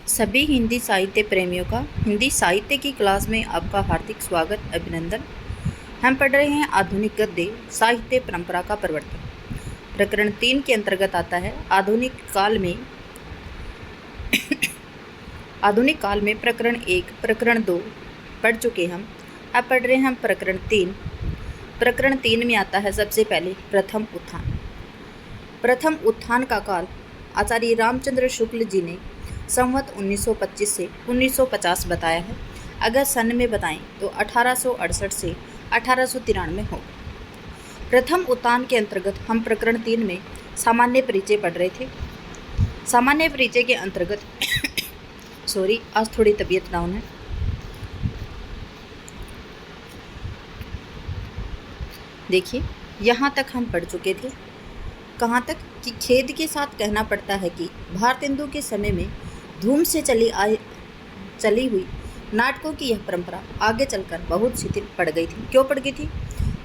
सभी हिंदी साहित्य प्रेमियों का हिंदी साहित्य की क्लास में आपका हार्दिक स्वागत अभिनंदन। हम पढ़ रहे हैं आधुनिक गद्य साहित्य परंपरा का प्रवर्तन। प्रकरण 3 के अंतर्गत आता है आधुनिक काल में प्रकरण 1 प्रकरण 2 पढ़ चुके हम। अब पढ़ रहे हैं हम प्रकरण 3। प्रकरण 3 में आता है सबसे पहले प्रथम उत्थान। प्रथम उत्थान का काल आचार्य रामचंद्र शुक्ल जी ने संवत 1925 से 1950 बताया है। अगर सन में बताएं तो 1868 से 1893 हो। प्रथम उत्थान के अंतर्गत हम प्रकरण 3 में सामान्य परिचय पढ़ रहे थे। सामान्य परिचय के अंतर्गत आज थोड़ी तबीयत डाउन है। देखिए, यहाँ तक हम पढ़ चुके थे। कहाँ तक कि खेद के साथ कहना पड़ता है कि भारतेंदु के समय में धूम से चली हुई नाटकों की यह परंपरा आगे चलकर बहुत शिथिल पड़ गई थी। क्यों पड़ गई थी?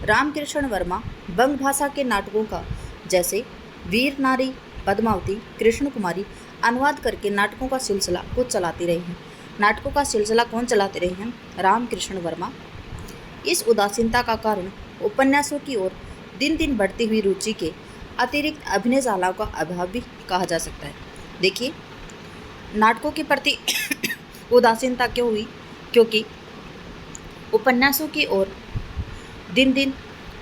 रामकृष्ण वर्मा बंग भाषा के नाटकों का जैसे वीर नारी, पद्मावती, कृष्ण कुमारी अनुवाद करके नाटकों का सिलसिला खुद चलाते रहे हैं। नाटकों का सिलसिला कौन चलाते रहे हैं? रामकृष्ण वर्मा। इस उदासीनता का कारण उपन्यासों की ओर दिन दिन बढ़ती हुई रुचि के अतिरिक्त अभिनयशालाओं का अभाव भी कहा जा सकता है। देखिए, नाटकों के प्रति उदासीनता क्यों हुई? क्योंकि उपन्यासों की ओर दिन दिन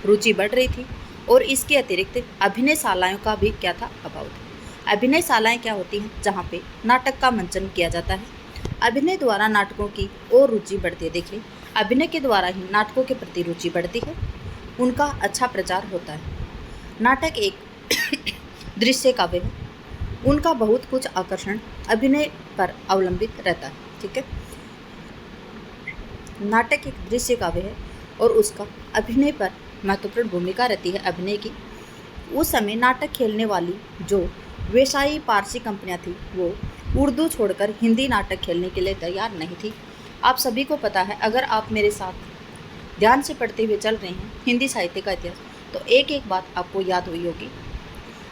रुचि बढ़ रही थी और इसके अतिरिक्त अभिनयशालाओं का भी क्या था? अभाव था। अभिनयशालाएं क्या होती हैं? जहाँ पे नाटक का मंचन किया जाता है। अभिनय द्वारा नाटकों की और रुचि बढ़ती है। देखिए, अभिनय के द्वारा ही नाटकों के प्रति रुचि बढ़ती है, उनका अच्छा प्रचार होता है। नाटक एक दृश्य काव्य है, उनका बहुत कुछ आकर्षण अभिनय पर अवलंबित रहता है। ठीक है, नाटक एक दृश्य काव्य है और उसका अभिनय पर महत्वपूर्ण भूमिका रहती है अभिनय की। उस समय नाटक खेलने वाली जो व्यवसायी पारसी कंपनियां थी वो उर्दू छोड़कर हिंदी नाटक खेलने के लिए तैयार नहीं थी। आप सभी को पता है, अगर आप मेरे साथ ध्यान से पढ़ते हुए चल रहे हैं हिंदी साहित्य का इतिहास, तो एक एक बात आपको याद हुई होगी।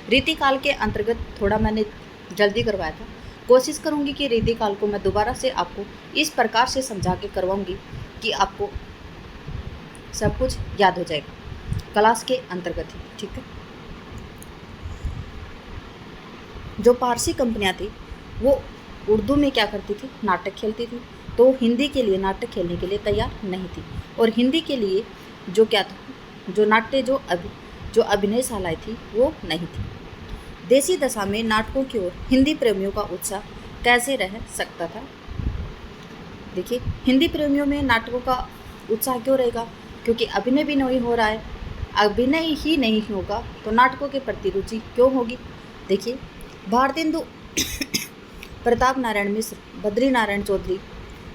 रीतिकाल के अंतर्गत थोड़ा मैंने जल्दी करवाया था। कोशिश करूंगी कि रीतिकाल को मैं दोबारा से आपको इस प्रकार से समझा के करवाऊंगी कि आपको सब कुछ याद हो जाएगा क्लास के अंतर्गत ही। ठीक है, जो पारसी कंपनियां थी वो उर्दू में क्या करती थी? नाटक खेलती थी, तो हिंदी के लिए नाटक खेलने के लिए तैयार नहीं थी। और हिंदी के लिए जो क्या था, जो नाट्य जो अभिनयशालाएं थी वो नहीं थी। देसी दशा में नाटकों की ओर हिंदी प्रेमियों का उत्साह कैसे रह सकता था? देखिए, हिंदी प्रेमियों में नाटकों का उत्साह क्यों रहेगा? क्योंकि अभिनय भी नहीं हो रहा है। अभिनय ही नहीं होगा तो नाटकों के प्रति रुचि क्यों होगी? देखिए, भारतेंदु प्रताप नारायण मिश्र, बद्री नारायण चौधरी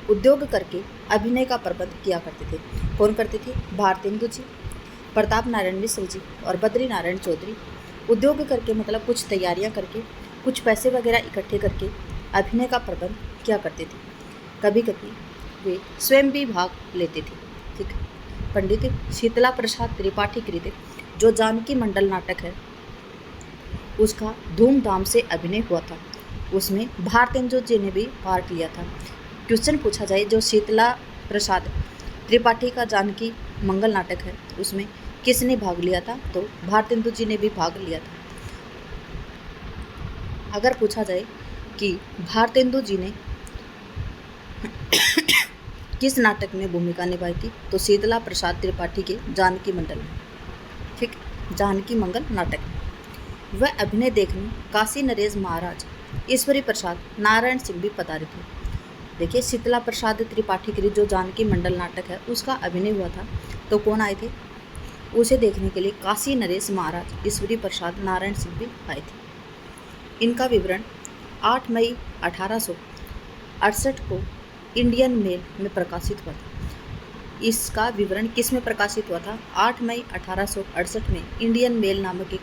उद्योग करके अभिनय का प्रबंध किया करते थे। कौन करते थे? भारतेंदु जी, प्रताप नारायण मिश्र जी और बद्री नारायण चौधरी उद्योग करके, मतलब कुछ तैयारियां करके, कुछ पैसे वगैरह इकट्ठे करके अभिनय का प्रबंध किया करते थे। कभी कभी वे स्वयं भी भाग लेते थे। ठीक है, पंडित शीतला प्रसाद त्रिपाठी कृत जो जानकी मंडल नाटक है उसका धूमधाम से अभिनय हुआ था। उसमें भारतेंदु जी ने भी पार्ट लिया था। क्वेश्चन पूछा जाए, जो शीतला प्रसाद त्रिपाठी का जानकी मंगल नाटक है उसमें किसने भाग लिया था? तो भारतेंदु जी ने भी भाग लिया था। अगर पूछा जाए कि भारतेंदु जी ने किस नाटक में भूमिका निभाई थी, तो शीतला प्रसाद त्रिपाठी के जानकी मंडल में। ठीक, जानकी मंगल नाटक में वह अभिनय देखने काशी नरेश महाराज, ईश्वरी प्रसाद, नारायण सिंह भी पधारे थे। देखिए, शीतला प्रसाद त्रिपाठी के जो जानकी मंडल नाटक है उसका अभिनय हुआ था, तो कौन आए थे उसे देखने के लिए? काशी नरेश महाराज, ईश्वरी प्रसाद, नारायण सिंह भी आए थे। इनका विवरण 8 मई 1868 को इंडियन मेल में प्रकाशित हुआ था। इसका विवरण किस में प्रकाशित हुआ था? 8 मई 1868 में इंडियन मेल नामक एक,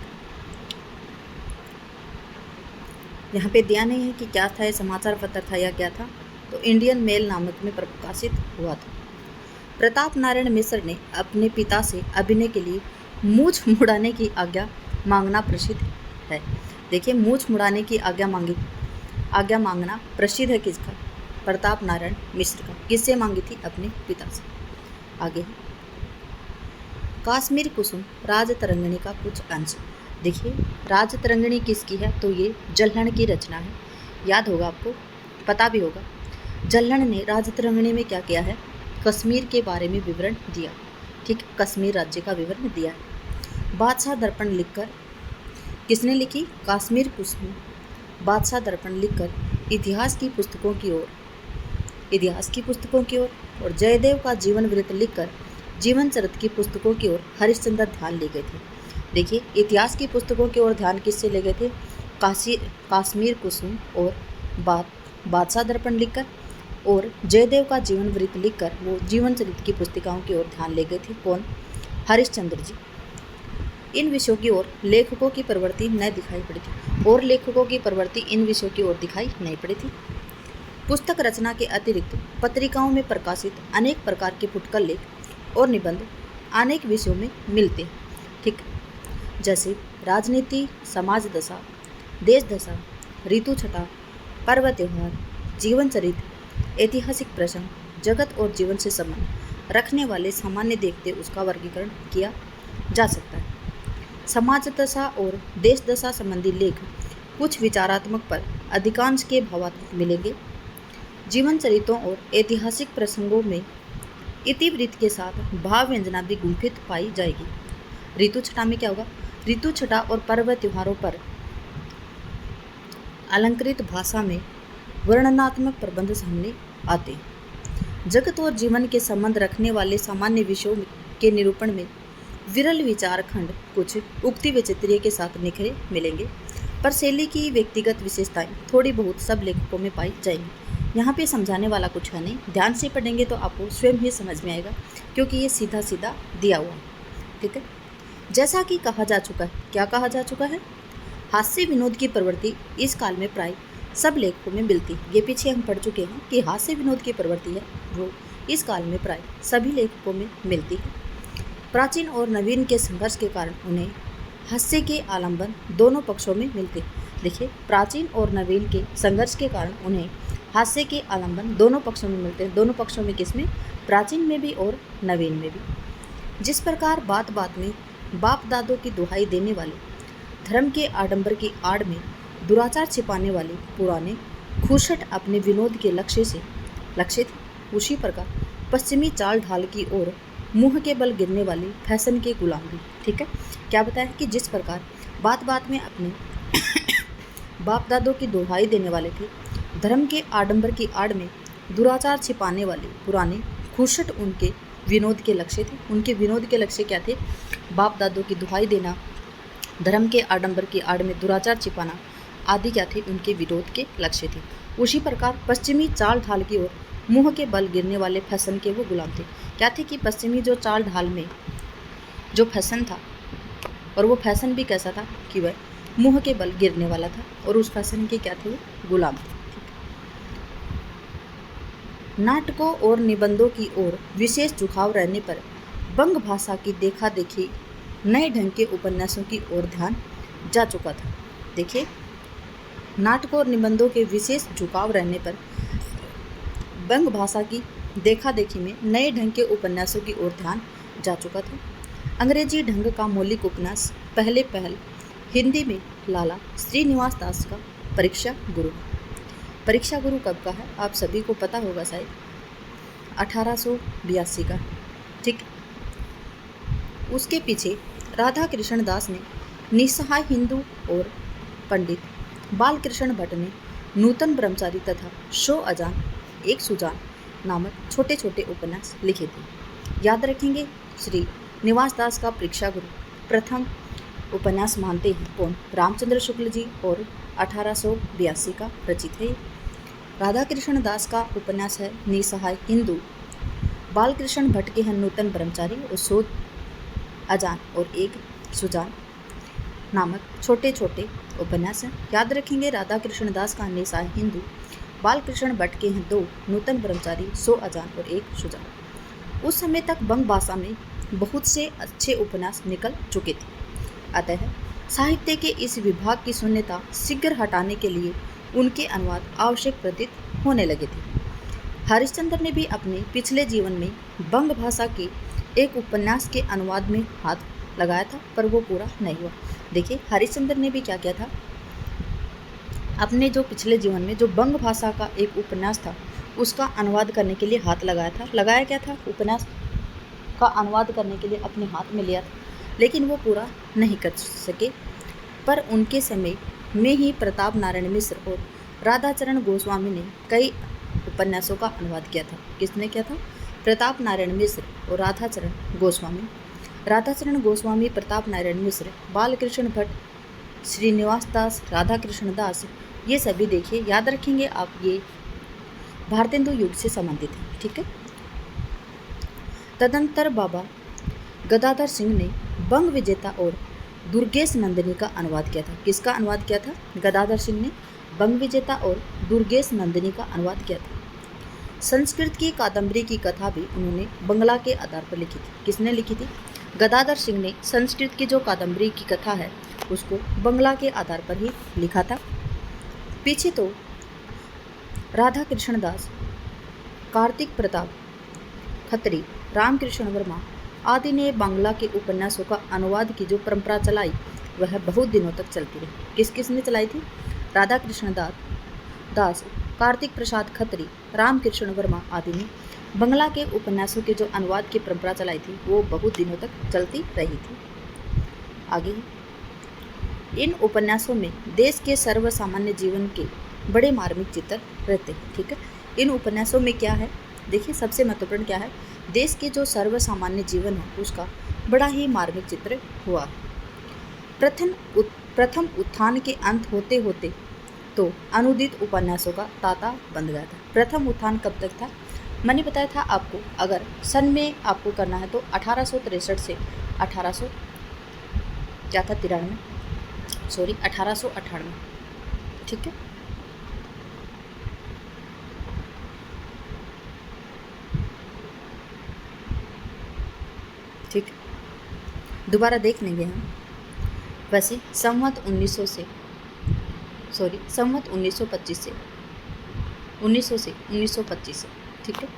यहाँ पे दिया नहीं है कि क्या था, ये समाचार पत्र था या क्या था, तो इंडियन मेल नामक में प्रकाशित हुआ था। प्रताप नारायण मिश्र ने अपने पिता से अभिनय के लिए मूछ मुड़ाने की आज्ञा मांगना प्रसिद्ध है। देखिए, मूछ मुड़ाने की आज्ञा मांगी आज्ञा मांगना प्रसिद्ध है किसका? प्रताप नारायण मिश्र का। किससे मांगी थी? अपने पिता से। आगे काश्मीर कुसुम राजतरंगिणी का कुछ अंश। देखिए राजतरंगिणी किसकी है? तो ये जल्हण की रचना है। याद होगा आपको, पता भी होगा। जल्हण ने राजतरंगिणी में क्या किया है? कश्मीर के बारे में विवरण दिया। ठीक, कश्मीर राज्य का विवरण दिया है। बादशाह दर्पण लिखकर किसने लिखी? काश्मीर कुसुम बादशाह दर्पण लिखकर इतिहास की पुस्तकों की ओर और जयदेव का जीवन वृत्त लिखकर जीवन चरित्र की पुस्तकों की ओर हरिश्चंद्र ध्यान ले गए थे। देखिए इतिहास की पुस्तकों की ओर ध्यान किससे ले गए थे? काश्मीर कुसुम और बादशाह दर्पण लिखकर और जयदेव का जीवन वृत्त लिखकर वो जीवन चरित्र की पुस्तिकाओं की ओर ध्यान ले गए थे। कौन? हरिश्चंद्र जी। इन विषयों की ओर लेखकों की प्रवृत्ति न दिखाई पड़ी थी, और लेखकों की प्रवृत्ति इन विषयों की ओर दिखाई नहीं पड़ी थी। पुस्तक रचना के अतिरिक्त पत्रिकाओं में प्रकाशित अनेक प्रकार के फुटकर लेख और निबंध अनेक विषयों में मिलते हैं। ठीक, जैसे राजनीति, समाज दशा, देश दशा, ऋतु छटा, पर्व त्योहार, जीवन चरित्र, ऐतिहासिक प्रसंग, जगत और जीवन से संबंध रखने वाले सामान्य देखते उसका वर्गीकरण किया जा सकता है। समाज दशा और देश दशा संबंधी लेख कुछ विचारात्मक पर अधिकांश के भावात्मक मिलेंगे। जीवन चरित्रों और ऐतिहासिक प्रसंगों में इतिवृत्त के साथ भाव व्यंजना भी गुंफित पाई जाएगी। ऋतु छटा में क्या होगा? ऋतु छटा और पर्व त्योहारों पर अलंकृत भाषा में वर्णनात्मक प्रबंध सामने आते हैं। जगत और जीवन के संबंध रखने वाले सामान्य विषयों के निरूपण में विरल विचार खंड कुछ उक्ति विचित्रीय के साथ निखरे मिलेंगे, पर शैली की व्यक्तिगत विशेषताएं थोड़ी बहुत सब लेखकों में पाई जाएंगी। यहाँ पे समझाने वाला कुछ है नहीं, ध्यान से पढ़ेंगे तो आपको स्वयं ही समझ में आएगा, क्योंकि ये सीधा सीधा दिया हुआ है। ठीक है, जैसा कि कहा जा चुका है, क्या कहा जा चुका है? हास्य विनोद की प्रवृत्ति इस काल में प्राय सब लेखकों में मिलती है। ये पीछे हम पढ़ चुके हैं कि हास्य विनोद की प्रवृत्ति है वो इस काल में प्राय सभी लेखकों में मिलती है। प्राचीन और नवीन के संघर्ष के कारण उन्हें हास्य के आलंबन दोनों पक्षों में मिलते हैं। देखिए प्राचीन और नवीन के संघर्ष के कारण उन्हें हास्य के आलंबन दोनों पक्षों में मिलते हैं। दोनों पक्षों में किसमें? प्राचीन में भी और नवीन में भी। जिस प्रकार बात बात में बाप दादों की दुहाई देने वाले, धर्म के आडंबर की आड़ में दुराचार छिपाने वाले पुराने खूसट अपने विनोद के लक्ष्य से लक्षित, उसी प्रकार पश्चिमी चाल ढाल की ओर मुंह के बल गिरने वाली फैशन के गुलाम भी। ठीक है, क्या बताया कि जिस प्रकार बात बात में अपने बाप दादों की दुहाई देने वाले थे, धर्म के आडंबर की आड़ में दुराचार छिपाने वाले पुराने खूसट उनके विनोद के लक्ष्य थे। उनके विनोद के लक्ष्य क्या थे? बाप दादों की दुहाई देना, धर्म के आडंबर की आड़ में दुराचार छिपाना आदि क्या थे? उनके विरोध के लक्ष्य थे। उसी प्रकार पश्चिमी चाल ढाल की ओर मुंह के बल गिरने वाले फैशन के वो गुलाम थे। क्या थे? कि पश्चिमी जो चाल ढाल में जो फैशन था, और वो फैशन भी कैसा था कि वह मुंह के बल गिरने वाला था, और उस फैशन के क्या थे? वो गुलाम थे। नाटकों और निबंधों की ओर विशेष झुकाव रहने पर बंग भाषा की देखा देखी नए ढंग के उपन्यासों की ओर ध्यान जा चुका था। देखिए नाटकों और निबंधों के विशेष झुकाव रहने पर बंग भाषा की देखा देखी में नए ढंग के उपन्यासों की ओर ध्यान जा चुका था। अंग्रेजी ढंग का मौलिक उपन्यास पहल हिंदी में लाला श्रीनिवास दास का परीक्षा गुरु। परीक्षा गुरु कब का है? आप सभी को पता होगा शायद 1882 का। ठीक, उसके पीछे राधा कृष्ण दास ने निस्सहाय हिंदू और पंडित बालकृष्ण भट्ट ने नूतन ब्रह्मचारी तथा शो अजान एक सुजान नामक छोटे छोटे उपन्यास लिखे थे। याद रखेंगे, श्री निवास दास का परीक्षा गुरु प्रथम उपन्यास मानते हैं कौन? रामचंद्र शुक्ल जी, और 1882 का रचित है। राधा कृष्ण दास का उपन्यास है निस्सहाय हिंदू, बालकृष्ण भट्ट के हैं नूतन ब्रह्मचारी और शो अजान और एक सुजान नामक छोटे छोटे उपन्यास हैं। याद रखेंगे, राधा कृष्ण दास का निस्सहाय हिंदू, बालकृष्ण भट्ट के हैं दो नूतन ब्रह्मचारी, शो अजान और एक सुजान। उस समय तक बंग भाषा में बहुत से अच्छे उपन्यास निकल चुके थे। अतः साहित्य के इस विभाग की शून्यता शीघ्र हटाने के लिए उनके अनुवाद आवश्यक प्रतीत होने लगे थे। हरिश्चंद्र ने भी अपने पिछले जीवन में बंग भाषा के एक उपन्यास के अनुवाद में हाथ लगाया था, पर वो पूरा नहीं हुआ। देखिए, हरिश्चंद्र ने भी क्या किया था, अपने जो पिछले जीवन में जो बंग भाषा का एक उपन्यास था उसका अनुवाद करने के लिए हाथ लगाया था। लगाया क्या था, उपन्यास का अनुवाद करने के लिए अपने हाथ में लिया था, लेकिन वो पूरा नहीं कर सके। पर उनके समय में ही प्रताप नारायण मिश्र और राधाचरण गोस्वामी ने कई उपन्यासों का अनुवाद किया था। किसने किया था, प्रताप नारायण मिश्र और राधाचरण गोस्वामी। राधाचरण गोस्वामी, प्रताप नारायण मिश्र, बालकृष्ण भट्ट, श्रीनिवास दास, राधा कृष्ण दास, ये सभी देखिए, याद रखेंगे आप, ये भारतेंदु युग से संबंधित है। ठीक है। तदंतर बाबा गदाधर सिंह ने बंग विजेता और दुर्गेश नंदिनी का अनुवाद किया था। किसका अनुवाद किया था, गदाधर सिंह ने बंग विजेता और दुर्गेश नंदिनी का अनुवाद किया था। संस्कृत की कादम्बरी की कथा भी उन्होंने बंगला के आधार पर लिखी थी। किसने लिखी थी, गदाधर सिंह ने संस्कृत की जो कादम्बरी की कथा है उसको बंगला के आधार पर ही लिखा था। पीछे तो राधा कृष्ण दास, कार्तिक प्रताप खत्री, रामकृष्ण वर्मा आदि ने बांग्ला के उपन्यासों का अनुवाद की जो परंपरा चलाई वह बहुत दिनों तक चलती रही। किस किस ने चलाई थी, राधा कृष्ण दास, कार्तिक प्रसाद खत्री, रामकृष्ण वर्मा आदि ने बांग्ला के उपन्यासों के जो अनुवाद की परंपरा चलाई थी वो बहुत दिनों तक चलती रही थी। आगे, इन उपन्यासों में देश के सर्वसामान्य जीवन के बड़े मार्मिक चित्र रहते हैं। ठीक है। इन उपन्यासों में क्या है, देखिए, सबसे महत्वपूर्ण क्या है, देश के जो सर्वसामान्य जीवन है उसका बड़ा ही मार्मिक चित्र हुआ। प्रथम उत्थान के अंत होते होते तो अनुदित उपन्यासों का तांता बंध गया था। प्रथम उत्थान कब तक था, मैंने बताया था आपको, अगर सन में आपको करना है तो 1863 से 1898। ठीक है। ठीक, दोबारा देख लेंगे हम। वैसे संवत 1925 से 1925 से। ठीक है।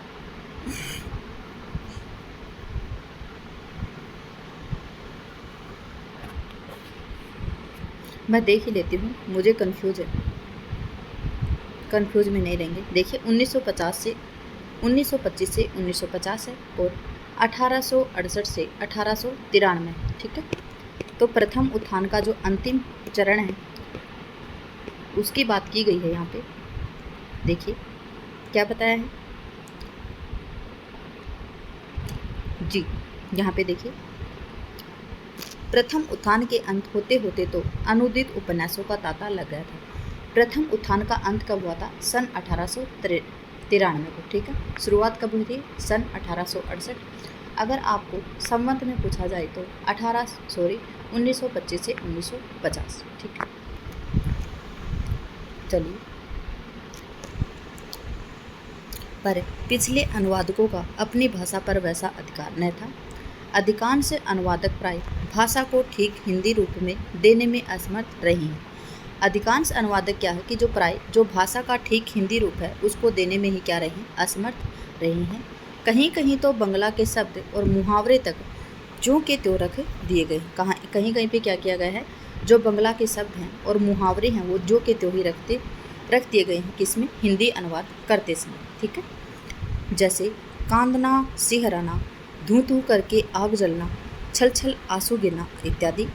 मैं देख ही लेती हूँ, मुझे कंफ्यूज में नहीं रहेंगे। देखिए, 1925 से 1950 है और 1868 से 1893। ठीक है। तो प्रथम उत्थान का जो अंतिम चरण है उसकी बात की गई है यहाँ पे। देखिए क्या बताया है जी, यहाँ पे देखिए, प्रथम उत्थान के अंत होते होते तो अनुदित उपन्यासों का तांता लग गया था। प्रथम उत्थान का अंत कब हुआ था, सन 1893 को। ठीक है। शुरुआत कब हुई थी, सन 1868। अगर आपको संवत में पूछा जाए तो 1925 से 1950। ठीक है। चलिए, पर पिछले अनुवादकों का अपनी भाषा पर वैसा अधिकार न था। अधिकांश अनुवादक प्राय भाषा को ठीक हिंदी रूप में देने में असमर्थ रहे हैं। अधिकांश अनुवादक क्या है कि जो भाषा का ठीक हिंदी रूप है उसको देने में ही क्या रहे, असमर्थ रहे हैं। कहीं कहीं तो बंगला के शब्द और मुहावरे तक जो के त्यों रख दिए गए। कहीं कहीं पे क्या किया गया है, जो बंगला के शब्द हैं और मुहावरे हैं वो जो के त्यों ही रख दिए गए हैं, किसमें, हिंदी अनुवाद करते समय। ठीक है। जैसे कांदना, सिहराना, धू धू करके आग जलना, छल छल आंसू गिरना इत्यादि।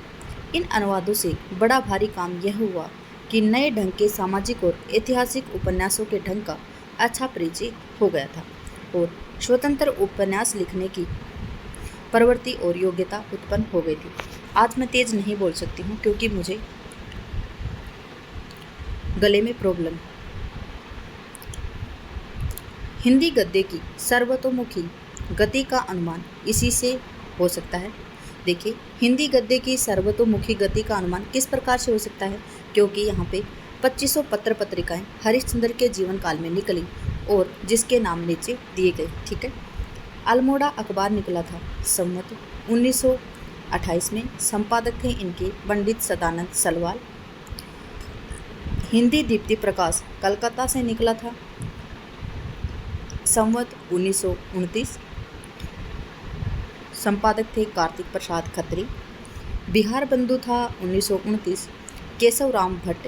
इन अनुवादों से बड़ा भारी काम यह हुआ कि नए ढंग के सामाजिक और ऐतिहासिक उपन्यासों के ढंग का अच्छा परिचय हो गया था और स्वतंत्र उपन्यास लिखने की प्रवृत्ति और योग्यता उत्पन्न हो गई थी। आज मैं तेज नहीं बोल सकती हूँ क्योंकि मुझे गले में प्रॉब्लम है। हिंदी गद्य की सर्वतोमुखी गति का अनुमान इसी से हो सकता है। देखिए, हिंदी गद्य की सर्वतोमुखी गति का अनुमान किस प्रकार से हो सकता है, क्योंकि यहाँ पे 2500 पत्र पत्रिकाएं हरिश्चंद्र के जीवन काल में निकली और जिसके नाम नीचे दिए गए। ठीक है। अल्मोड़ा अखबार निकला था संवत 1928 में। संपादक थे इनके पंडित सदानंद सलवाल। हिंदी दीप्ति प्रकाश कलकत्ता से निकला था, संवत 1929। संपादक थे कार्तिक प्रसाद खत्री। बिहार बंधु था 1929 केशव राम भट्ट।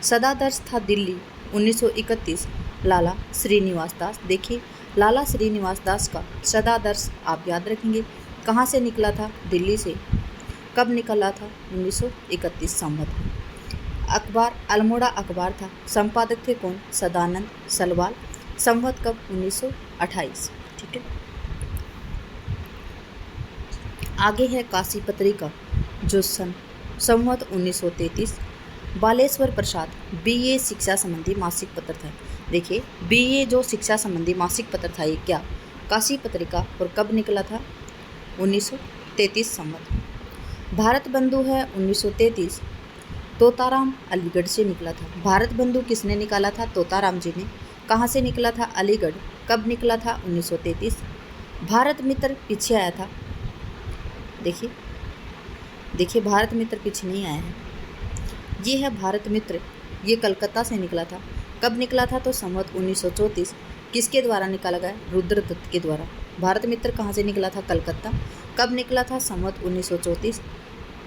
सदादर्श था दिल्ली 1931 लाला श्रीनिवास दास। देखिए लाला श्रीनिवास दास का सदादर्श आप याद रखेंगे कहाँ से निकला था, दिल्ली से। कब निकला था, 1931 संवत। अखबार अल्मोड़ा अखबार था, संपादक थे कौन, सदानंद सलवाल। संवत कब, 1928। ठीक है, आगे है काशी पत्रिका जो संवत 1933। बालेश्वर प्रसाद बीए शिक्षा संबंधी मासिक पत्र था। देखिए बीए जो शिक्षा संबंधी मासिक पत्र था ये क्या, काशी पत्रिका, और कब निकला था, 1933 संवत। भारत बंधु है 1933, तोताराम अलीगढ़ से निकला था। भारत बंधु किसने निकाला था, तोताराम जी ने। कहाँ से निकला था, अलीगढ़। कब निकला था, 1933। भारत मित्र पीछे आया था, देखिए भारत मित्र पीछे नहीं आया है, ये है भारत मित्र, ये कलकत्ता से निकला था। कब निकला था, तो संवत 1934। किसके द्वारा निकाला गया, रुद्रदत्त के द्वारा। भारत मित्र कहाँ से निकला था, कलकत्ता। कब निकला था, संवत 1934।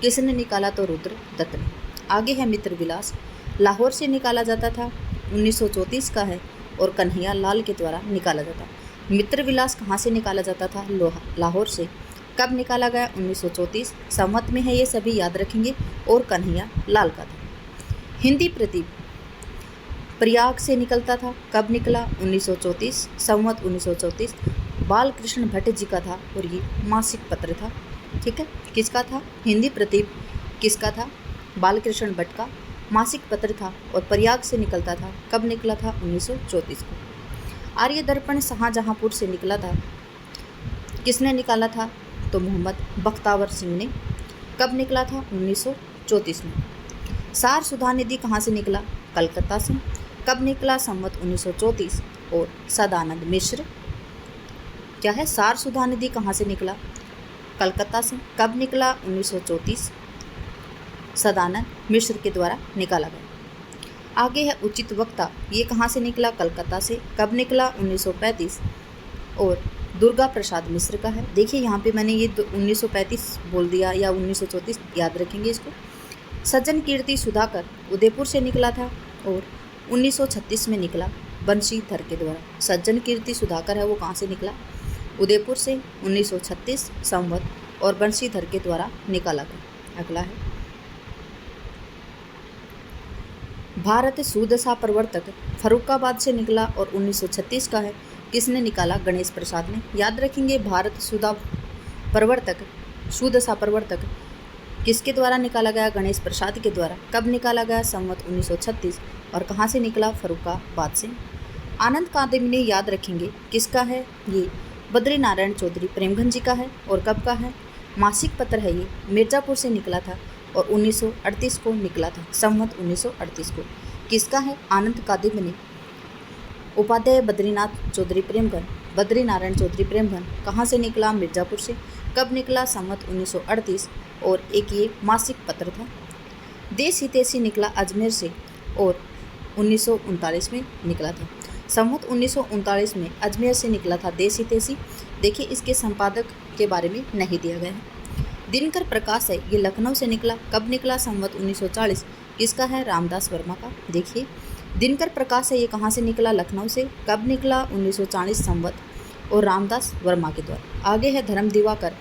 किसने निकाला, तो रुद्रदत्त ने। आगे है मित्र विलास, लाहौर से निकाला जाता था, 1934 का है, और कन्हैया लाल के द्वारा निकाला जाता। मित्र विलास कहाँ से निकाला जाता था, लाहौर से। कब निकाला गया, 1934। संवत में है ये सभी याद रखेंगे, और कन्हैया लाल का था। हिंदी प्रदीप प्रयाग से निकलता था। कब निकला, 1934। संवत 1934। बालकृष्ण भट्ट जी का था, और ये मासिक पत्र था। ठीक है, किसका था, हिंदी प्रदीप किसका था, बालकृष्ण भट्ट का मासिक पत्र था, और प्रयाग से निकलता था। कब निकला था, 1934 को। आर्य दर्पण शाहजहांपुर से निकला था। किसने निकाला था, तो मोहम्मद बख्तावर सिंह ने। कब निकला था, 1934 में। सार सुधा निधि कहाँ से निकला, कलकत्ता से। कब निकला, संवत 1934। और सदानंद मिश्र क्या है, सार सुधा निधि कहाँ से निकला, कलकत्ता से। कब निकला, 1934। सदानंद मिश्र के द्वारा निकाला गया। आगे है उचित वक्ता, ये कहाँ से निकला, कलकत्ता से। कब निकला, 1935। और दुर्गा प्रसाद मिश्र का है। देखिए यहाँ पे मैंने ये 1935 बोल दिया या 1934, याद रखेंगे इसको। सज्जन कीर्ति सुधाकर उदयपुर से निकला था, और 1936 में निकला बंशीधर के द्वारा। सज्जन कीर्ति सुधाकर है वो कहाँ से निकला, उदयपुर से, 1936 संवत, और बंशीधर के द्वारा निकाला गया। अगला है भारत सुदशा प्रवर्तक फर्रुखाबाद से निकला, और 1936 का है। किसने निकाला, गणेश प्रसाद ने। याद रखेंगे भारत सुदशा प्रवर्तक किसके द्वारा निकाला गया, गणेश प्रसाद के द्वारा। कब निकाला गया, संवत 1936। और कहाँ से निकला, फर्रुखाबाद से। आनंद कादम्बिनी ने याद रखेंगे किसका है, ये बद्री नारायण चौधरी प्रेमगंज जी का है। और कब का है, मासिक पत्र है ये, मिर्ज़ापुर से निकला था, और 1938 को निकला था, संवत 1938 को। किसका है, आनंद कादम्बिनी। उपाध्याय बद्रीनाथ चौधरी प्रेमगंज, बद्री नारायण चौधरी प्रेमगंज कहाँ से निकला, मिर्ज़ापुर से। कब निकला, संवत 1938। और एक ये मासिक पत्र था। देश हितैषी निकला अजमेर से, और 1939 में निकला था। संवत 1939 में अजमेर से निकला था देश हितैषी। देखिए इसके संपादक के बारे में नहीं दिया गया है। दिनकर प्रकाश है, ये लखनऊ से निकला। कब निकला, संवत 1940। किसका है, रामदास वर्मा का। देखिए दिनकर प्रकाश है, ये कहाँ से निकला, लखनऊ से। कब निकला, 1940 संवत, और रामदास वर्मा के द्वारा। आगे है धर्म दिवाकर,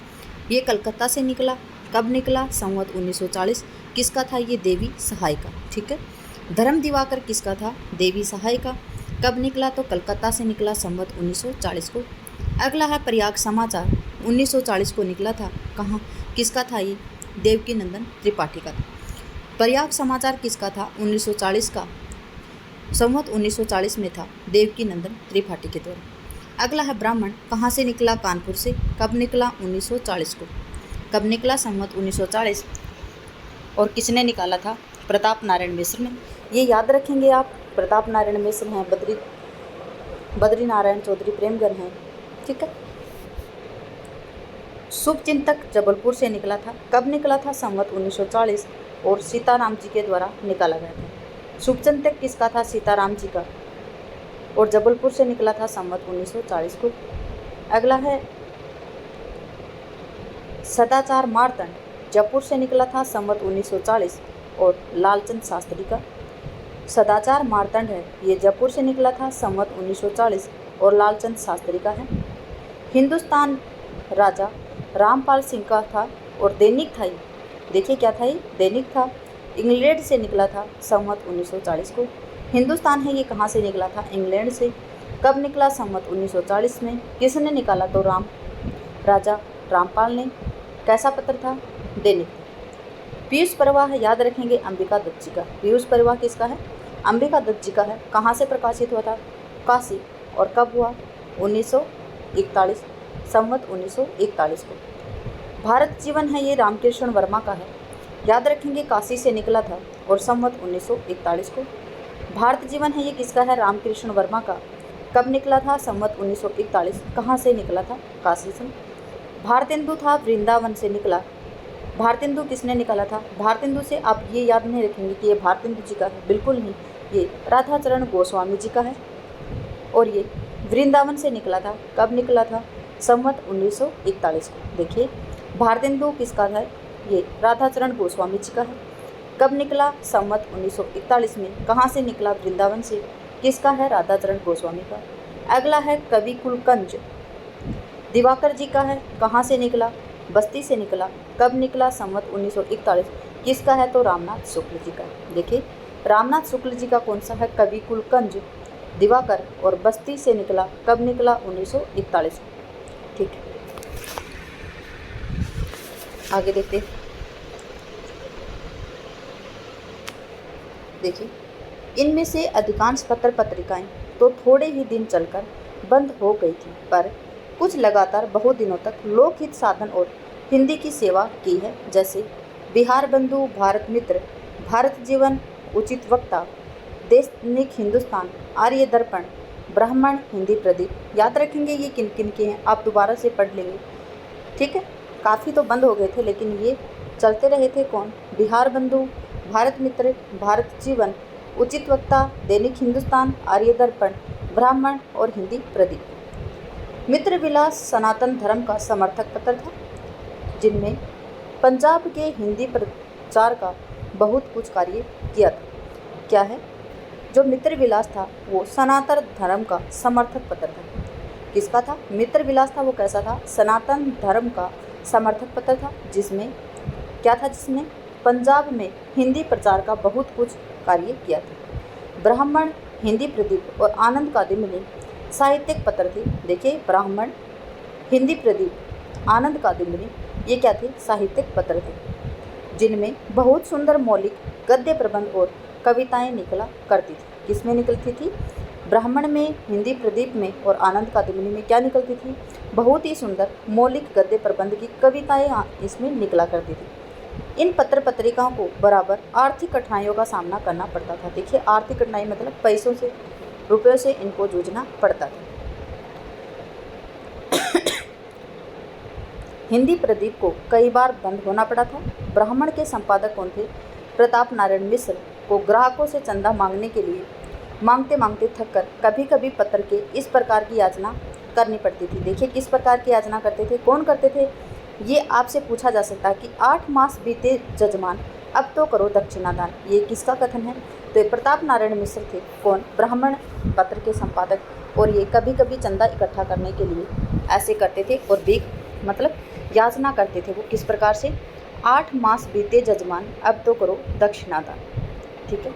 ये कलकत्ता से निकला। कब निकला, संवत 1940। किसका था, ये देवी सहाय का। ठीक है, धर्म दिवाकर किसका था, देवी सहाय का। कब निकला, तो कलकत्ता से निकला, संवत 1940 को। अगला है प्रयाग समाचार, 1940 को निकला था। कहाँ, किसका था, ये देवकी नंदन त्रिपाठी का था। प्रयाग समाचार किसका था, 1940 का, संवत 1940 में था, देवकी नंदन त्रिपाठी के द्वारा। अगला है ब्राह्मण, कहाँ से निकला, कानपुर से। कब निकला, 1940 को। कब निकला, संवत 1940। और किसने निकाला था, प्रताप नारायण मिश्र ने। ये याद रखेंगे आप, प्रताप नारायण मिश्र हैं, बद्री नारायण चौधरी प्रेमगंज हैं। ठीक है, शुभचिंतक जबलपुर से निकला था। कब निकला था, संवत 1940, और सीताराम जी के द्वारा निकाला गया था। शुभचिंतक किसका था? सीताराम जी का। और जबलपुर से निकला था संवत 1940 को। अगला है सदाचार मार्तंड, जयपुर से निकला था संवत 1940 और लालचंद शास्त्री का। सदाचार मार्तंड है, ये जयपुर से निकला था संवत 1940 और लालचंद शास्त्री का है। हिंदुस्तान राजा रामपाल सिंह का था और दैनिक था ये। देखिए क्या था ये? दैनिक था। इंग्लैंड से निकला था संवत 1940 को। हिंदुस्तान है, ये कहाँ से निकला था? इंग्लैंड से। कब निकला? संवत 1940 में। किसने निकाला? तो राजा रामपाल ने। कैसा पत्र था? दैनिक। पीयूष परवाह याद रखेंगे अंबिका दत्त जी का। पीयूष परवाह किसका है? अंबिका दत्त जी का है। कहाँ से प्रकाशित हुआ था? काशी। और कब हुआ? 1941, संवत 1941 को। भारत जीवन है, ये रामकृष्ण वर्मा का है। याद रखेंगे काशी से निकला था और संवत 1941 को। भारत जीवन है, ये किसका है? रामकृष्ण वर्मा का। कब निकला था? संवत 1941। कहाँ से निकला था? काशी से। भारतेंदु था, वृंदावन से निकला। भारतेंदु किसने निकाला था? भारतेंदु से आप ये याद नहीं रखेंगे कि ये भारतेंदु जी का है, बिल्कुल नहीं, ये राधाचरण गोस्वामी जी का है। और ये वृंदावन से निकला था। कब निकला था? संवत 1941 को। देखिए भारतेंदु किसका है? ये राधाचरण गोस्वामी जी का है। कब निकला? संवत 1941 में। कहाँ से निकला? वृंदावन से। किसका है? राधाचरण गोस्वामी का। अगला है कवि कुलकंज, दिवाकर जी का है। कहाँ से निकला? बस्ती से निकला। कब निकला? संवत 1941। किसका है? तो रामनाथ शुक्ल जी का। देखिए रामनाथ शुक्ल जी का कौन सा है? कवि कुलकंज, दिवाकर और बस्ती से निकला। कब निकला? 1941। ठीक है, आगे देखते हैं। देखिए इनमें से अधिकांश पत्र पत्रिकाएं तो थोड़े ही दिन चलकर बंद हो गई थी, पर कुछ लगातार बहुत दिनों तक लोकहित साधन और हिंदी की सेवा की है, जैसे बिहार बंधु, भारत मित्र, भारत जीवन, उचित वक्ता, दैनिक हिंदुस्तान, आर्य दर्पण, ब्राह्मण, हिंदी प्रदीप। याद रखेंगे ये किन किन के हैं, आप दोबारा से पढ़ लेंगे। ठीक है, काफ़ी तो बंद हो गए थे लेकिन ये चलते रहे थे। कौन? बिहार बंधु, भारत मित्र, भारत जीवन, उचित वक्ता, दैनिक हिंदुस्तान, आर्य दर्पण, ब्राह्मण और हिंदी प्रदीप। मित्र विलास सनातन धर्म का समर्थक पत्र था, जिनमें पंजाब के हिंदी प्रचार का बहुत कुछ कार्य किया था। क्या है? जो मित्र विलास था वो सनातन धर्म का समर्थक पत्र था। किसका था? मित्र विलास था, वो कैसा था? सनातन धर्म का समर्थक पत्र था, जिसमें क्या था? जिसने पंजाब में हिंदी प्रचार का बहुत कुछ कार्य किया था। ब्राह्मण, हिंदी प्रदीप और आनंद कादम्बिनी साहित्यिक पत्र थे। देखिए ब्राह्मण, हिंदी प्रदीप, आनंद कादम्बिनी, ये क्या थे? साहित्यिक पत्र थे, जिनमें बहुत सुंदर मौलिक गद्य प्रबंध और कविताएं निकला करती थी। किसमें निकलती थी? ब्राह्मण में, हिंदी प्रदीप में और आनंद कादम्बिनी में क्या निकलती थी? बहुत ही सुंदर मौलिक गद्य प्रबंध की कविताएं इसमें निकला करती थी। इन पत्र पत्रिकाओं को बराबर आर्थिक कठिनाइयों का सामना करना पड़ता था। देखिए आर्थिक कठिनाई मतलब पैसों से, रुपयों से इनको जूझना पड़ता था। हिंदी प्रदीप को कई बार बंद होना पड़ा था। ब्राह्मण के संपादक कौन थे? प्रताप नारायण मिश्र को ग्राहकों से चंदा मांगने के लिए मांगते मांगते थककर कभी कभी पत्र के इस प्रकार की याचना करनी पड़ती थी। देखिए किस प्रकार की याचना करते थे, कौन करते थे? ये आपसे पूछा जा सकता है कि 8 मास बीते जजमान, अब तो करो दक्षिणादान। ये किसका कथन है? तो ये प्रताप नारायण मिश्र थे। कौन? ब्राह्मण पत्र के संपादक। और ये कभी कभी चंदा इकट्ठा करने के लिए ऐसे करते थे और भीख मतलब याचना करते थे। वो किस प्रकार से? 8 मास बीते जजमान, अब तो करो दक्षिणादान। ठीक है,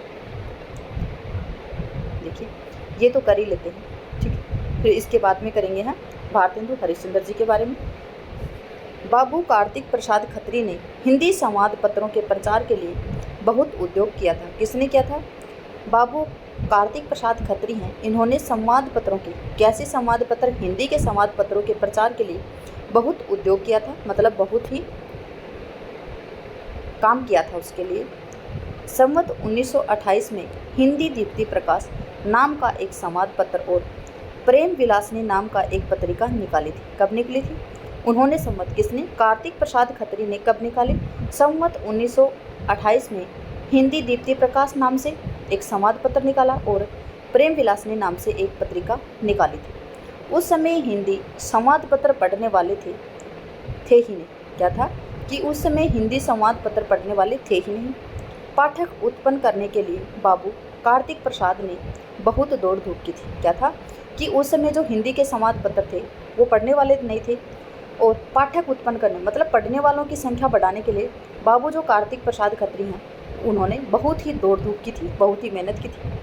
देखिए ये तो कर ही लेते हैं। ठीक है, फिर इसके बाद में करेंगे हम भारतेंदु हरिश्चंद्र जी के बारे में। बाबू कार्तिक प्रसाद खत्री ने हिंदी संवाद पत्रों के प्रचार के लिए बहुत उद्योग किया था। किसने किया था? बाबू कार्तिक प्रसाद खत्री हैं। इन्होंने संवाद पत्रों के, कैसे संवाद पत्र? हिंदी के संवाद पत्रों के प्रचार के लिए बहुत उद्योग किया था, मतलब बहुत ही काम किया था उसके लिए। संवत 1928 में हिंदी दीप्ति प्रकाश नाम का एक संवाद पत्र और प्रेम विलासनी नाम का एक पत्रिका निकाली थी। कब निकली थी? उन्होंने संवत, किसने? कार्तिक प्रसाद खत्री ने कब निकाली? संवत 1928 में हिंदी दीप्ति प्रकाश नाम से एक संवाद पत्र निकाला और प्रेम विलासिनी नाम से एक पत्रिका निकाली थी। उस समय हिंदी संवाद पत्र पढ़ने वाले थे ही नहीं। क्या था कि उस समय हिंदी संवाद पत्र पढ़ने वाले थे ही नहीं। पाठक उत्पन्न करने के लिए बाबू कार्तिक प्रसाद ने बहुत दौड़ धूप की थी। क्या था कि उस समय जो हिंदी के संवाद पत्र थे वो पढ़ने वाले नहीं थे, और पाठक उत्पन्न करने मतलब पढ़ने वालों की संख्या बढ़ाने के लिए बाबू जो कार्तिक प्रसाद खत्री हैं उन्होंने बहुत ही दौड़ धूप की थी, बहुत ही मेहनत की थी।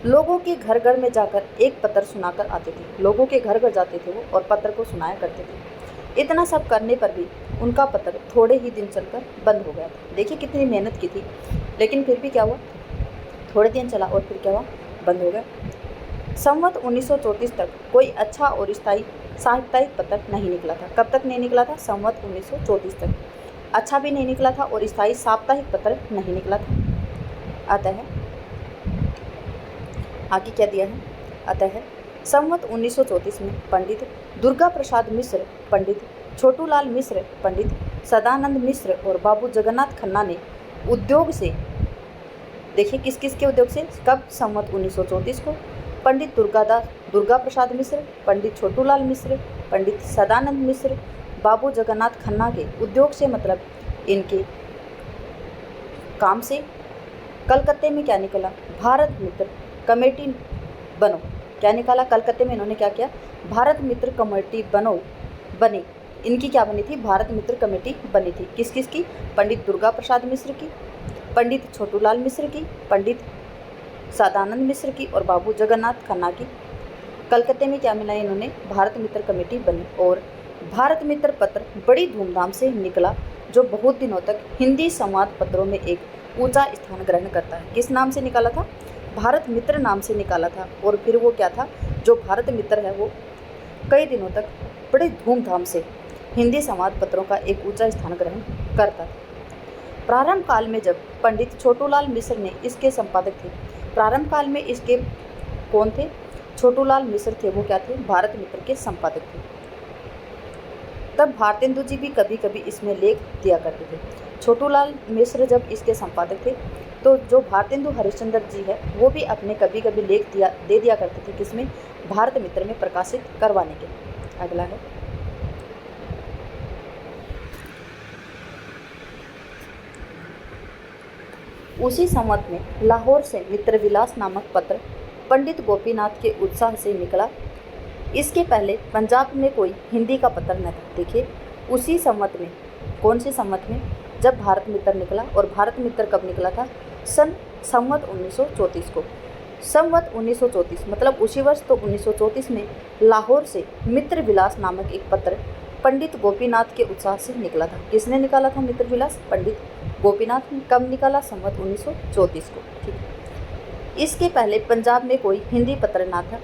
लोगों के घर घर में जाकर एक पत्र सुनाकर आते थे। लोगों के घर घर जाते थे वो और पत्र को सुनाया करते थे। इतना सब करने पर भी उनका पत्र थोड़े ही दिन चलकर बंद हो गया था। देखिए कितनी मेहनत की थी, लेकिन फिर भी क्या हुआ, थोड़े दिन चला और फिर क्या हुआ, बंद हो गया। संवत 1934 तक कोई अच्छा और स्थायी साहित्यिक पत्र नहीं निकला था। कब तक नहीं निकला था? संवत 1934 तक अच्छा भी नहीं निकला था और स्थायी साप्ताहिक पत्र नहीं निकला था। अतः आगे क्या दिया है? अतः संवत 1934 में पंडित दुर्गा प्रसाद मिश्र, पंडित छोटूलाल मिश्र, पंडित सदानंद मिश्र और बाबू जगन्नाथ खन्ना ने उद्योग से, देखिए किस किस के उद्योग से, कब? संवत 1934 को पंडित दुर्गा प्रसाद मिश्र, पंडित छोटूलाल मिश्र, पंडित सदानंद मिश्र, बाबू जगन्नाथ खन्ना के उद्योग से, मतलब इनके काम से कलकत्ते में क्या निकला? भारत मित्र कमेटी बनो। क्या निकाला? कलकत्ते में इन्होंने क्या किया? भारत मित्र कमेटी बनी। इनकी क्या बनी थी? भारत मित्र कमेटी बनी थी। किस किस की? पंडित दुर्गा प्रसाद मिश्र की, पंडित छोटूलाल मिश्र की, पंडित सदानंद मिश्र की और बाबू जगन्नाथ खन्ना की। कलकत्ते में क्या मिला? इन्होंने भारत मित्र कमेटी बनी और भारत मित्र पत्र बड़ी धूमधाम से निकला, जो बहुत दिनों तक हिंदी संवाद पत्रों में एक ऊंचा स्थान ग्रहण करता है। किस नाम से निकाला था? भारत मित्र नाम से निकाला था। और फिर वो क्या था, जो भारत मित्र है वो कई दिनों तक बड़ी धूमधाम से हिंदी संवाद पत्रों का एक ऊंचा स्थान ग्रहण करता था। प्रारंभ काल में जब पंडित छोटूलाल मिश्र ने इसके संपादक थे, प्रारंभ काल में इसके कौन थे? छोटूलाल मिश्र थे। वो क्या थे? भारत मित्र के संपादक थे। तब भारतेंदु जी भी कभी कभी इसमें लेख दिया करते थे। छोटूलाल मिश्र जब इसके संपादक थे तो जो भारतेंदु हरिश्चंद्र जी है वो भी अपने कभी कभी लेख दे दिया करते थे, किसमें? भारत मित्र में प्रकाशित करवाने के लिए। अगला है उसी संवत में लाहौर से मित्रविलास नामक पत्र पंडित गोपीनाथ के उत्साह से निकला। इसके पहले पंजाब में कोई हिंदी का पत्र न था। देखिए उसी संवत में, कौन से संवत में? जब भारत मित्र निकला। और भारत मित्र कब निकला था? संवत 1934 को। संवत 1934 मतलब उसी वर्ष, तो 1934 में लाहौर से मित्र विलास नामक एक पत्र पंडित गोपीनाथ के उत्साह से निकला था। किसने निकाला था मित्र विलास? पंडित गोपीनाथ ने। कब निकाला? संवत 1934 को। ठीक है। इसके पहले पंजाब में कोई हिंदी पत्र ना था।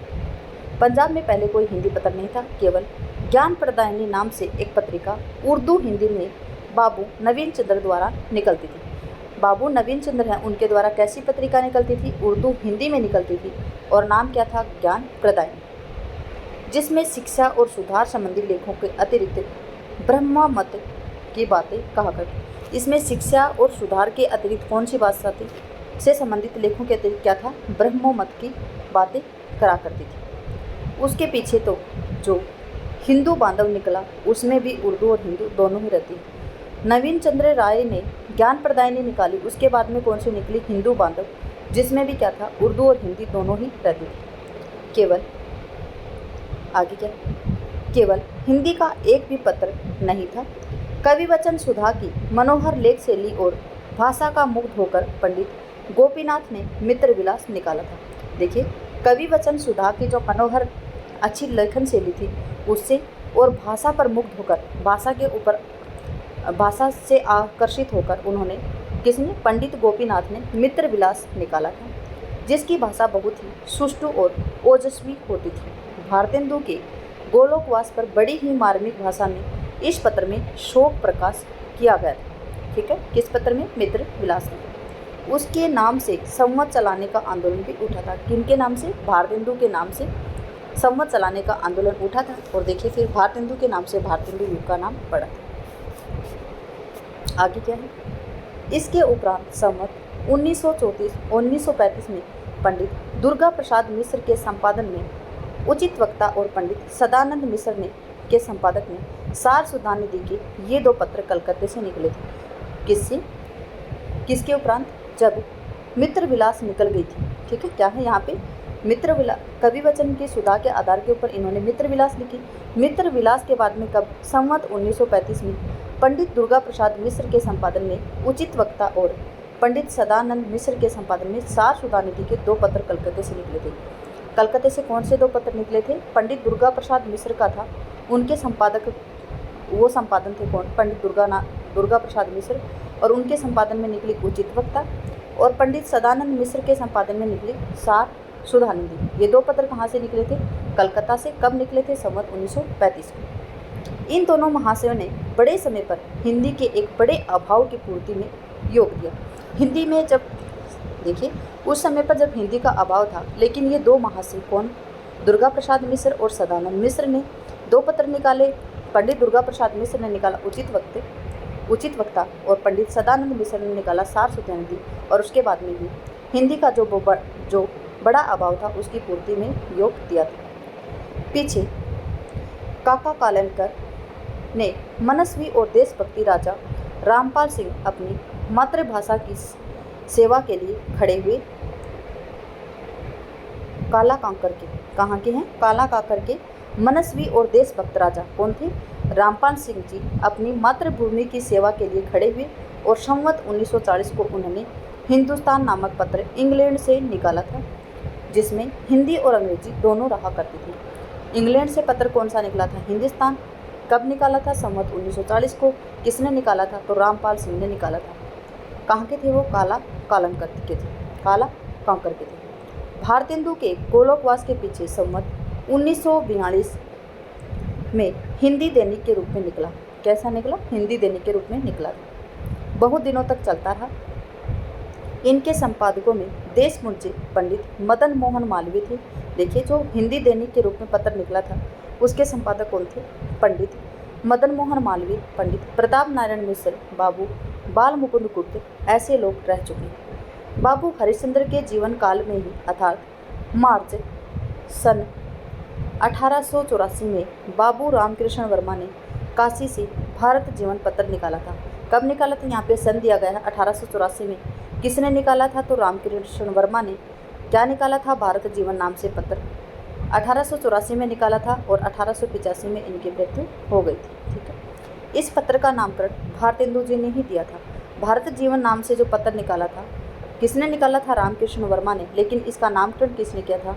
पंजाब में पहले कोई हिंदी पत्र नहीं था, केवल ज्ञान प्रदायिनी नाम से एक पत्रिका उर्दू हिंदी में बाबू नवीन चंद्र द्वारा निकलती थी। बाबू नवीन चंद्र हैं, उनके द्वारा कैसी पत्रिका निकलती थी? उर्दू हिंदी में निकलती थी और नाम क्या था? ज्ञान प्रदायिनी, जिसमें शिक्षा और सुधार संबंधी लेखों के अतिरिक्त ब्रह्म मत की बातें कहा करती। इसमें शिक्षा और सुधार के अतिरिक्त कौन सी बात आती? से संबंधित लेखों के अतिरिक्त क्या था? ब्रह्म मत की बातें करा करती थी। उसके पीछे तो जो हिंदू बांधव निकला उसमें भी उर्दू और हिंदू दोनों ही रहती है। नवीन चंद्र राय ने ज्ञान प्रदायिनी निकाली, उसके बाद में कौन सी निकली? हिंदू बांधव, जिसमें भी क्या था? उर्दू और हिंदी दोनों ही रहती थी। केवल आगे क्या? केवल हिंदी का एक भी पत्र नहीं था। कवि वचन सुधा की मनोहर लेख शैली और भाषा का मुग्ध होकर पंडित गोपीनाथ ने मित्र विलास निकाला था। देखिए कवि वचन सुधा की जो मनोहर अच्छी लेखन शैली थी उससे और भाषा पर मुग्ध होकर, भाषा के ऊपर, भाषा से आकर्षित होकर उन्होंने, किसने? पंडित गोपीनाथ ने मित्र विलास निकाला था, जिसकी भाषा बहुत ही सुष्ठु और ओजस्वी होती थी। भारतेंदु के गोलोकवास पर बड़ी ही मार्मिक भाषा में इस पत्र में शोक प्रकाश किया गया था। ठीक है, किस पत्र में? मित्र विलास में। उसके नाम से संवत चलाने का आंदोलन भी उठा था। किनके नाम से? भारतेंदु के नाम से संवत चलाने का आंदोलन उठा था। और देखिए फिर भारतेंदु के नाम से भारतेंदु युग का नाम पड़ा था। आगे क्या है? इसके उपरांत संवत 1935 में पंडित दुर्गा प्रसाद मिश्र के संपादन में उचित वक्ता और पंडित सदानंद मिश्र ने के संपादक ने सार सुधानिधि के ये दो पत्र कलकत्ते से निकले थे। किसके उपरांत? जब मित्र विलास निकल गई थी। ठीक है, क्या है यहाँ पे? मित्र विलास। कवि वचन की सुधा के आधार के ऊपर इन्होंने मित्र विलास लिखी। मित्र विलास के बाद में कब? संवत 1935 में पंडित दुर्गा प्रसाद मिश्र के संपादन में उचित वक्ता और पंडित सदानंद मिश्र के संपादन में सार सुधानिधि के दो पत्र कलकत्ते से निकले थे। कलकत्ते से कौन से दो पत्र निकले थे? पंडित दुर्गा प्रसाद मिश्र का था, उनके संपादक वो संपादन थे कौन? पंडित दुर्गा प्रसाद मिश्र, और उनके संपादन में निकली उचित वक्ता, और पंडित सदानंद मिश्र के संपादन में निकली सार सुधानिधि। ये दो पत्र कहाँ से निकले थे? कलकत्ता से। कब निकले थे? संवत 1935 को। इन दोनों महाशयों ने बड़े समय पर हिंदी के एक बड़े अभाव की पूर्ति में योग दिया। हिंदी में जब देखिए उस समय पर जब हिंदी का अभाव था, लेकिन ये दो महाशय कौन? दुर्गा प्रसाद मिश्र और सदानंद मिश्र ने दो पत्र निकाले। पंडित दुर्गा प्रसाद मिश्र ने निकाला उचित वक्ता और पंडित सदानंद मिश्र ने निकाला सार सुधानिधि, और उसके बाद में भी हिंदी का जो बड़ा अभाव था उसकी पूर्ति में योग दिया था। पीछे काका कालनकर ने मनस्वी और देशभक्ति राजा रामपाल सिंह अपनी मातृभाषा की सेवा के लिए खड़े हुए काला कांकर के, कहाँ के हैं? काला कांकर के मनस्वी और देशभक्त राजा कौन थे? रामपाल सिंह जी अपनी मातृभूमि की सेवा के लिए खड़े हुए, और संवत 1940 को उन्होंने हिंदुस्तान नामक पत्र इंग्लैंड से निकाला था, जिसमें हिंदी और अंग्रेजी दोनों रहा करती थी। इंग्लैंड से पत्र कौन सा निकला था? हिंदुस्तान। कब निकाला था? संवत 1940 को। किसने निकाला था? तो रामपाल सिंह ने निकाला था। कहाँ के थे वो? काला कालनकर के थे, काला कांकर के थे। भारतेंदु के गोलोकवास के पीछे संवत 1942 में हिंदी दैनिक के रूप में निकला। कैसा निकला? हिंदी दैनिक के रूप में निकला। बहुत दिनों तक चलता रहा। इनके संपादकों में देशमुंशी पंडित मदन मोहन मालवीय थे। देखिए, जो हिंदी दैनिक के रूप में पत्र निकला था उसके संपादक कौन थे? पंडित मदन मोहन मालवीय, पंडित प्रताप नारायण मिश्र, बाबू बाल मुकुंद गुप्त, ऐसे लोग रह चुके हैं। बाबू हरिश्चंद्र के जीवन काल में ही अर्थात मार्च सन 1884 में बाबू रामकृष्ण वर्मा ने काशी से भारत जीवन पत्र निकाला था। कब निकाला था? यहाँ पे सन दिया गया है 1884 में। किसने निकाला था? तो रामकृष्ण वर्मा ने क्या निकाला था? भारत जीवन नाम से पत्र 1884 में निकाला था, और 1885 में इनकी मृत्यु हो गई थी। ठीक है, इस पत्र का नामकरण भारतेंदु जी ने ही दिया था। भारत जीवन नाम से जो पत्र निकाला था, किसने निकाला था? रामकृष्ण वर्मा ने, लेकिन इसका नामकरण किसने किया था?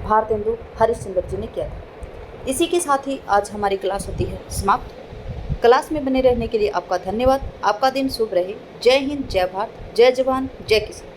भारतेंदु हरिश्चंद्र जी ने किया था। इसी के साथ ही आज हमारी क्लास होती है समाप्त। क्लास में बने रहने के लिए आपका धन्यवाद। आपका दिन शुभ रहे। जय हिंद, जय भारत, जय जवान, जय किसान।